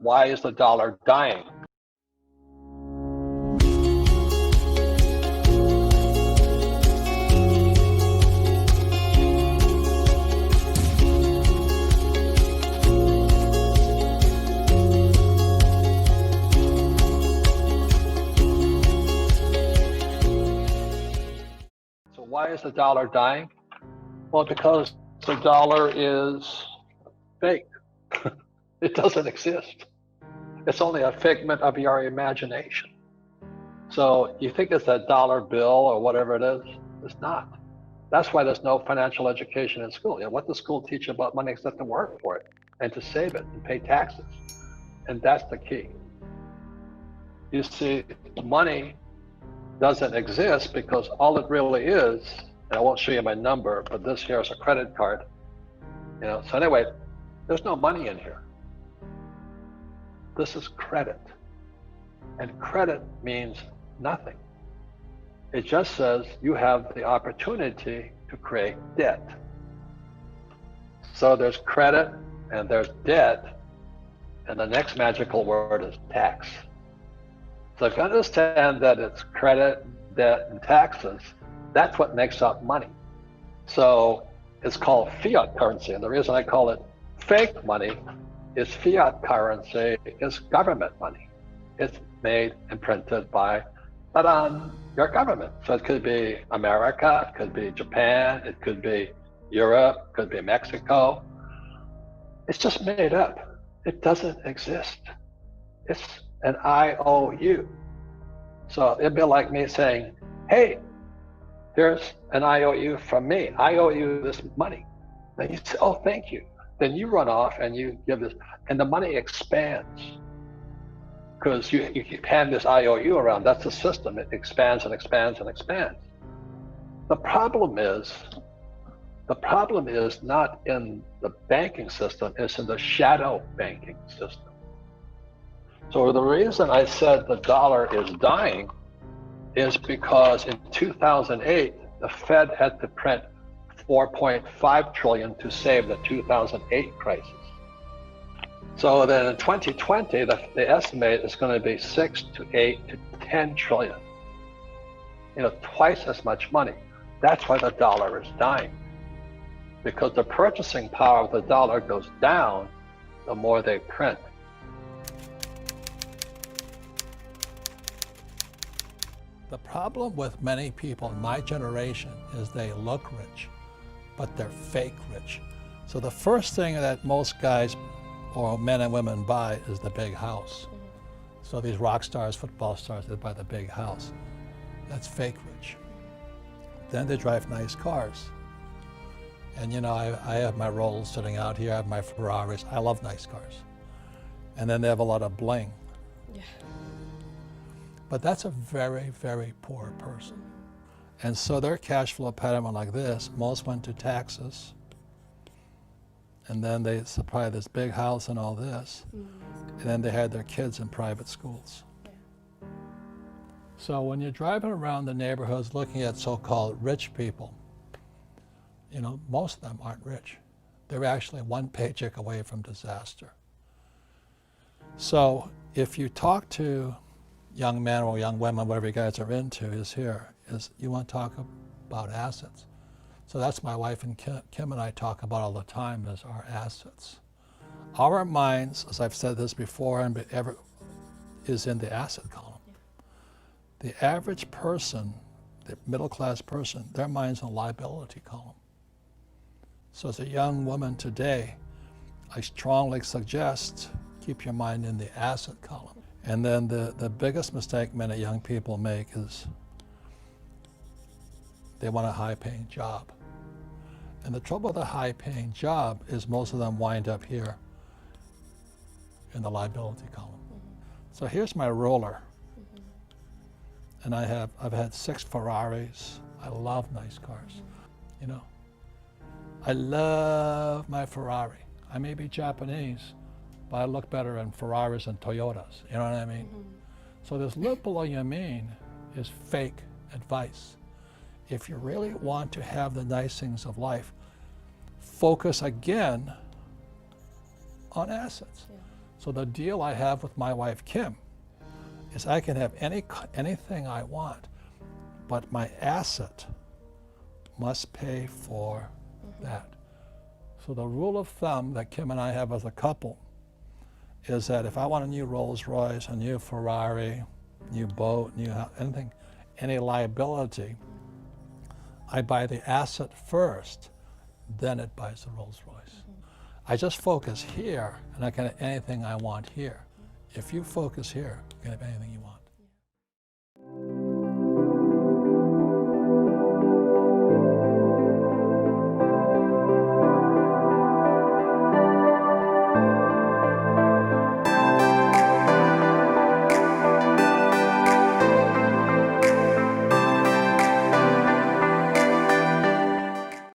Why is the dollar dying? So why is the dollar dying? Well, because the dollar is fake. It doesn't exist. It's only a figment of your imagination. So you think it's a dollar bill or whatever it is? It's not. That's why there's no financial education in school. You know, what does school teach about money except to work for it and to save it and pay taxes? And that's the key. You see, money doesn't exist because all it really is, and I won't show you my number, but this here is a credit card. You know, so anyway, there's no money in here. This is credit. And credit means nothing. It just says you have the opportunity to create debt. So there's credit and there's debt, and the next magical word is tax. So if you understand that it's credit, debt, and taxes, that's what makes up money. So it's called fiat currency, and the reason I call it fake money is fiat currency is government money. It's made and printed by your government. So it could be America, it could be Japan, it could be Europe, it could be Mexico. It's just made up. It doesn't exist. It's an IOU. So it'd be like me saying, hey, here's an IOU from me. I owe you this money. Then you say, oh, thank you. Then you run off and you give this, and the money expands. Because you keep handing this IOU around, that's the system. It expands and expands and expands. The problem is not in the banking system, it's in the shadow banking system. So the reason I said the dollar is dying is because in 2008, the Fed had to print 4.5 trillion to save the 2008 crisis. So then in 2020, the estimate is going to be 6 to 8 to 10 trillion. You know, twice as much money. That's why the dollar is dying. Because the purchasing power of the dollar goes down the more they print. The problem with many people in my generation is they look rich, but they're fake rich. So the first thing that most guys or men and women buy is the big house. So these rock stars, football stars, they buy the big house. That's fake rich. Then they drive nice cars. And you know, I have my Rolls sitting out here, I have my Ferraris. I love nice cars. And then they have a lot of bling. Yeah. But that's a very, very poor person. And so their cash flow pattern went like this. Most went to taxes. And then they supplied this big house and all this. And then they had their kids in private schools. Yeah. So when you're driving around the neighborhoods looking at so-called rich people, you know, most of them aren't rich. They're actually one paycheck away from disaster. So if you talk to young men or young women, whatever you guys are into, is you want to talk about assets. So that's my wife and Kim and I talk about all the time is our assets. Our minds, as I've said this before, is in the asset column. Yeah. The average person, the middle class person, their mind's in the liability column. So as a young woman today, I strongly suggest keep your mind in the asset column. And then the biggest mistake many young people make is they want a high-paying job. And the trouble with a high-paying job is most of them wind up here in the liability column. So here's my roller. And I've had 6 Ferraris. I love nice cars. You know, I love my Ferrari. I may be Japanese, but I look better in Ferraris and Toyotas. You know what I mean? So this live below your mean is fake advice. If you really want to have the nice things of life, focus again on assets. Yeah. So the deal I have with my wife, Kim, is I can have anything I want, but my asset must pay for that. So the rule of thumb that Kim and I have as a couple is that if I want a new Rolls Royce, a new Ferrari, new boat, anything, any liability, I buy the asset first, then it buys the Rolls Royce. I just focus here, and I can have anything I want here. If you focus here, you can have anything you want.